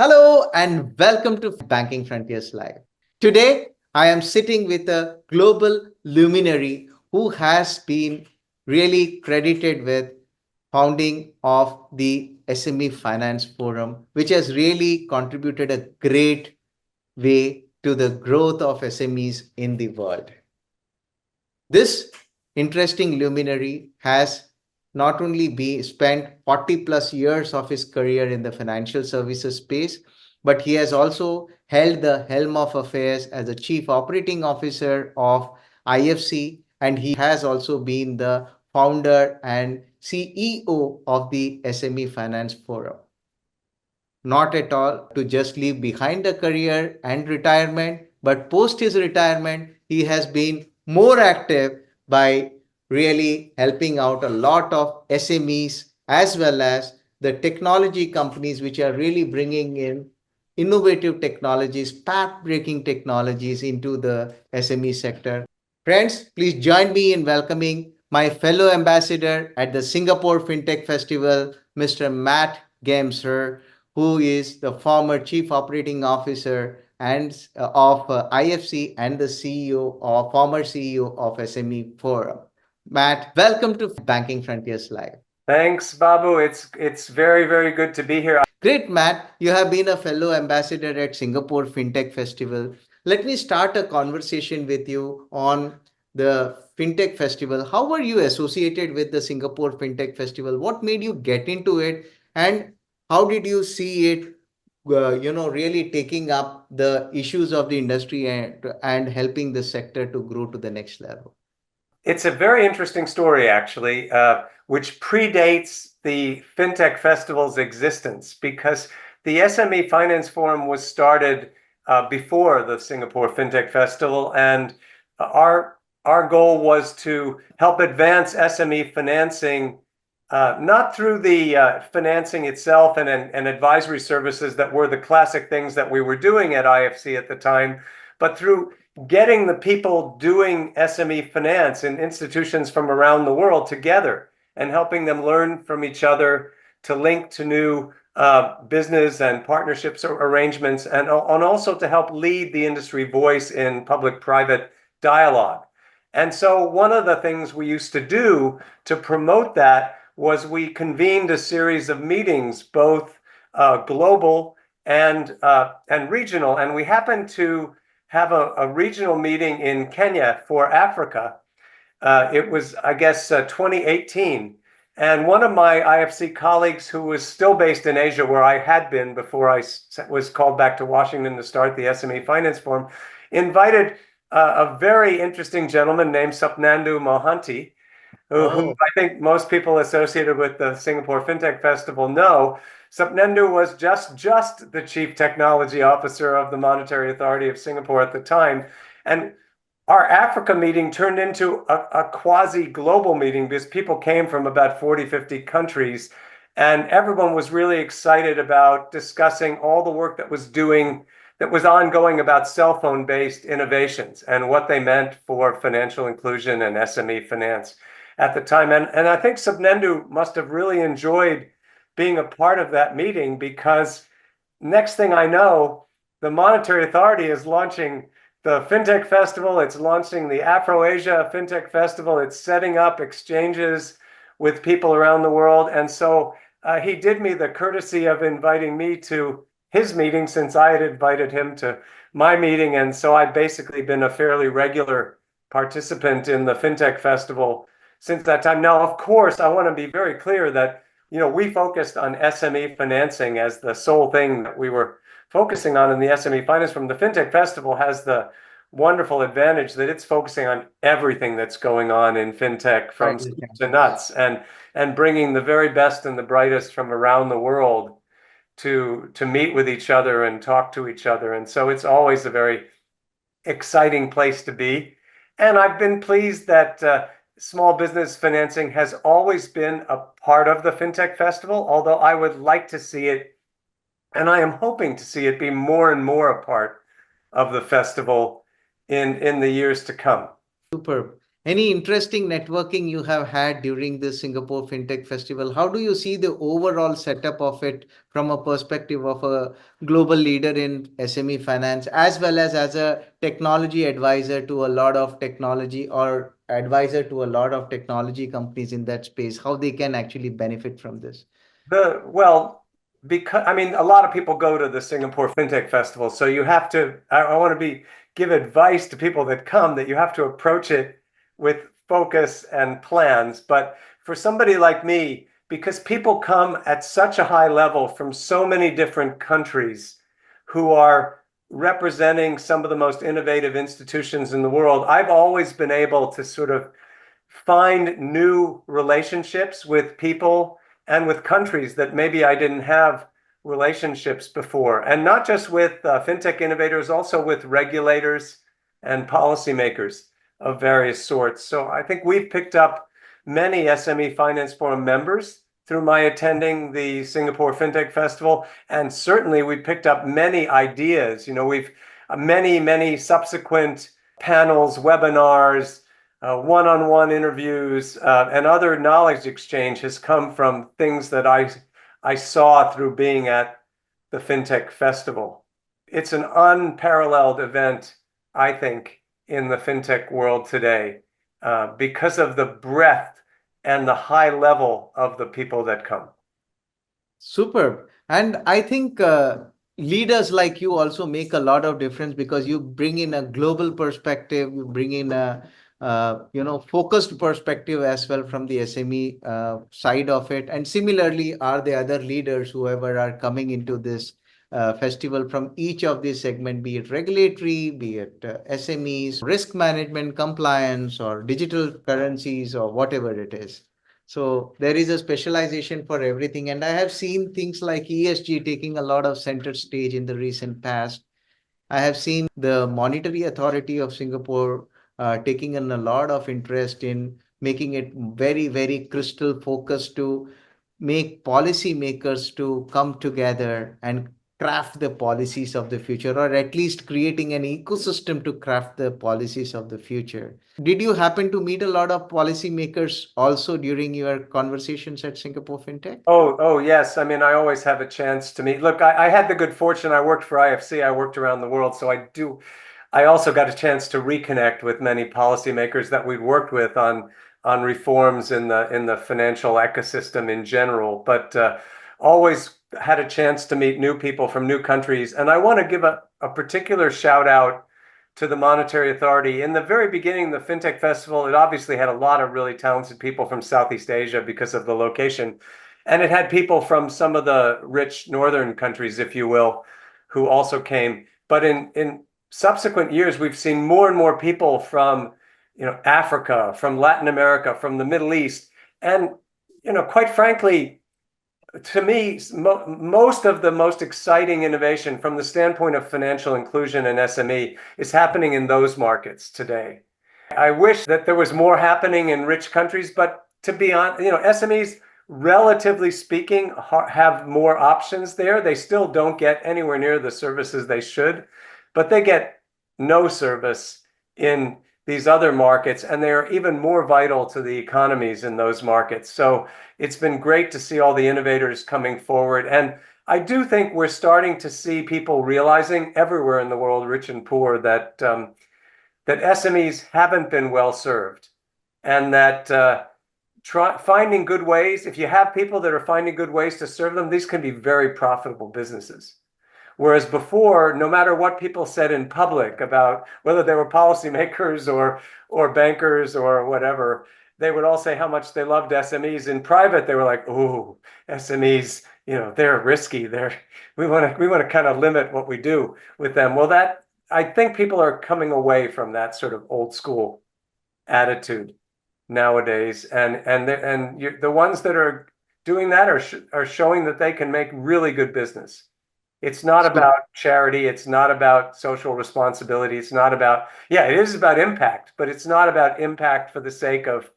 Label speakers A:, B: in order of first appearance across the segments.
A: Hello and welcome to Banking Frontiers Live. Today, I am sitting with a global luminary who has been really credited with founding of the SME Finance Forum, which has really contributed a great way to the growth of SMEs in the world. This interesting luminary has not only spent 40 plus years of his career in the financial services space, but he has also held the helm of affairs as the chief operating officer of IFC, and he has also been the founder and CEO of the SME Finance Forum. Not at all to just leave behind a career and retirement, but post his retirement, he has been more active by really helping out a lot of SMEs as well as the technology companies which are really bringing in innovative technologies, path-breaking technologies into the SME sector. Friends, please join me in welcoming my fellow ambassador at the Singapore FinTech Festival, Mr. Matt Gamser, who is the former Chief Operating Officer of IFC and the former CEO of SME Forum. Matt, welcome to Banking Frontiers Live.
B: Thanks, Babu. It's very, very good to be here.
A: Great, Matt. You have been a fellow ambassador at Singapore FinTech Festival. Let me start a conversation with you on the FinTech Festival. How were you associated with the Singapore FinTech Festival? What made you get into it? And how did you see it, really taking up the issues of the industry and helping the sector to grow to the next level?
B: It's a very interesting story, actually, which predates the FinTech Festival's existence, because the SME Finance Forum was started before the Singapore FinTech Festival, and our goal was to help advance SME financing, not through the financing itself and advisory services that were the classic things that we were doing at IFC at the time, but through getting the people doing SME finance in institutions from around the world together and helping them learn from each other to link to new business and partnerships arrangements, and also to help lead the industry voice in public-private dialogue. And so one of the things we used to do to promote that was we convened a series of meetings, both global and regional, and we happened to have a regional meeting in Kenya for Africa. It was, I guess, 2018. And one of my IFC colleagues, who was still based in Asia, where I had been before I was called back to Washington to start the SME Finance Forum, invited a very interesting gentleman named Sapnandu Mohanty, who I think most people associated with the Singapore FinTech Festival know. Sapnandu was just the Chief Technology Officer of the Monetary Authority of Singapore at the time. And our Africa meeting turned into a quasi-global meeting because people came from about 40, 50 countries. And everyone was really excited about discussing all the work that was ongoing about cell phone-based innovations and what they meant for financial inclusion and SME finance at the time. And I think Sapnandu must have really enjoyed being a part of that meeting, because next thing I know, the Monetary Authority is launching the FinTech Festival. It's launching the Afro-Asia FinTech Festival. It's setting up exchanges with people around the world. And so he did me the courtesy of inviting me to his meeting, since I had invited him to my meeting. And so I've basically been a fairly regular participant in the FinTech Festival since that time. Now, of course, I want to be very clear that we focused on SME financing as the sole thing that we were focusing on in the SME Finance Forum. The FinTech Festival has the wonderful advantage that it's focusing on everything that's going on in FinTech, from soup to nuts, and bringing the very best and the brightest from around the world to meet with each other and talk to each other. And so it's always a very exciting place to be. And I've been pleased that small business financing has always been a part of the FinTech Festival, although I would like to see it, and I am hoping to see it, be more and more a part of the festival in the years to come.
A: Superb. Any interesting networking you have had during the Singapore FinTech Festival? How do you see the overall setup of it from a perspective of a global leader in SME finance, as well as a technology advisor to a lot of technology or advisor to a lot of technology companies in that space, how they can actually benefit from this?
B: Well, because I mean, a lot of people go to the Singapore FinTech Festival, so you have to. I want to give advice to people that come that you have to approach it with focus and plans. But for somebody like me, because people come at such a high level from so many different countries who are representing some of the most innovative institutions in the world, I've always been able to sort of find new relationships with people and with countries that maybe I didn't have relationships before. And not just with fintech innovators, also with regulators and policymakers of various sorts. So I think we've picked up many SME Finance Forum members through my attending the Singapore FinTech Festival. And certainly we picked up many ideas. You know, we've many subsequent panels, webinars, one-on-one interviews, and other knowledge exchange has come from things that I saw through being at the FinTech Festival. It's an unparalleled event, I think, in the FinTech world today, because of the breadth and the high level of the people that come.
A: Superb. And I think leaders like you also make a lot of difference because you bring in a global perspective, you bring in a focused perspective as well from the SME side of it. And similarly, are the other leaders, whoever are coming into this festival from each of these segments, be it regulatory, be it SMEs, risk management, compliance, or digital currencies, or whatever it is. So there is a specialization for everything. And I have seen things like ESG taking a lot of center stage in the recent past. I have seen the Monetary Authority of Singapore taking in a lot of interest in making it very, very crystal focused to make policymakers to come together and craft the policies of the future, or at least creating an ecosystem to craft the policies of the future. Did you happen to meet a lot of policymakers also during your conversations at Singapore FinTech?
B: Oh, yes. I mean, I always have a chance to meet. Look, I had the good fortune. I worked for IFC. I worked around the world. So I also got a chance to reconnect with many policymakers that we'd worked with on reforms in the financial ecosystem in general, but always had a chance to meet new people from new countries. And I want to give a particular shout out to the Monetary Authority. In the very beginning, the FinTech Festival, it obviously had a lot of really talented people from Southeast Asia because of the location. And it had people from some of the rich northern countries, if you will, who also came. But in subsequent years, we've seen more and more people from Africa, from Latin America, from the Middle East. And quite frankly, to me, most of the most exciting innovation from the standpoint of financial inclusion and SME is happening in those markets today. I wish that there was more happening in rich countries, but to be honest, SMEs, relatively speaking, have more options there. They still don't get anywhere near the services they should, but they get no service in these other markets, and they're even more vital to the economies in those markets. So it's been great to see all the innovators coming forward. And I do think we're starting to see people realizing everywhere in the world, rich and poor, that SMEs haven't been well served, and that finding good ways, if you have people that are finding good ways to serve them, these can be very profitable businesses. Whereas before, no matter what people said in public about whether they were policymakers or bankers or whatever, they would all say how much they loved SMEs. In private, they were like, "Oh, SMEs, they're risky. We want to kind of limit what we do with them." Well, I think people are coming away from that sort of old school attitude nowadays, and the ones that are doing that are showing that they can make really good business. It's not about charity. It's not about social responsibility. It's not about, it is about impact, but it's not about impact for the sake of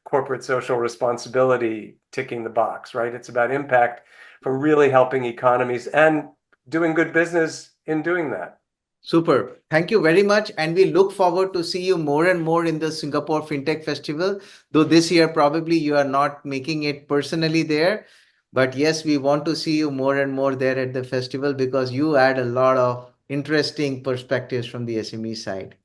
B: corporate social responsibility, ticking the box, right? It's about impact for really helping economies and doing good business in doing that.
A: Super. Thank you very much. And we look forward to see you more and more in the Singapore FinTech Festival. Though this year, probably you are not making it personally there. But yes, we want to see you more and more there at the festival because you add a lot of interesting perspectives from the SME side.